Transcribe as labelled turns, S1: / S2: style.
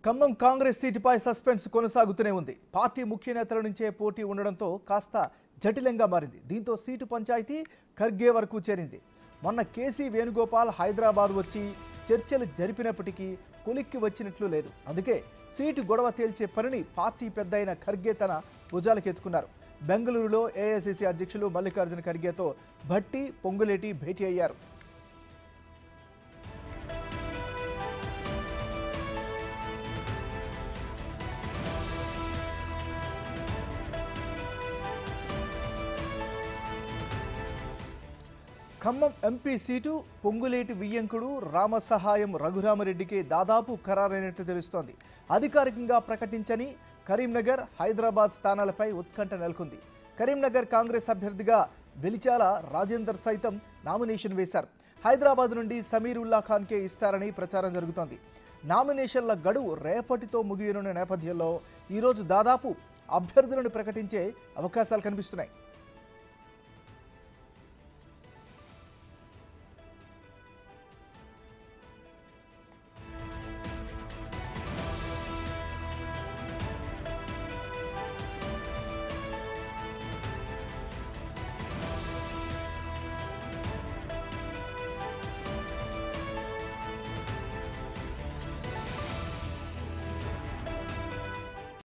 S1: Khammam Congress సీటుపై suspense కొనసాగుతూనే ఉంది. Party ముఖ్య నేతల నుంచే పోటీ ఉండడంతో కాస్త జటిలంగా మారింది. దీంతో సీటు పంచాయతీ ఖర్గే వరకు చేరింది. మొన్న కేసీ వేణుగోపాల్ హైదరాబాద్ వచ్చి చర్చలు జరిపినప్పటికీ కొలిక్కి వచ్చినట్లు లేదు. అందుకే సీటు గొడవ తేల్చే పనిని పార్టీ పెద్దయిన ఖర్గే తన భుజాలకెత్తుకున్నారు. బెంగళూరులో ఏఐసీసీ అధ్యక్షులు మల్లికార్జున ఖర్గేతో భట్టి, పొంగులేటి భేటీ అయ్యారు. ఖమ్మం ఎంపీ సీటు పొంగులేటి వియ్యంకుడు రామసహాయం రఘురామరెడ్డికి దాదాపు ఖరారైనట్లు తెలుస్తోంది. అధికారికంగా ప్రకటించని కరీంనగర్, హైదరాబాద్ స్థానాలపై ఉత్కంఠ నెలకొంది. కరీంనగర్ కాంగ్రెస్ అభ్యర్థిగా వెలిచాల రాజేందర్ సైతం నామినేషన్ వేశారు. హైదరాబాద్ నుండి సమీరుల్లా ఖాన్కే ఇస్తారని ప్రచారం జరుగుతోంది. నామినేషన్ల గడువు రేపటితో ముగియనున్న నేపథ్యంలో ఈరోజు దాదాపు అభ్యర్థులను ప్రకటించే అవకాశాలు కనిపిస్తున్నాయి.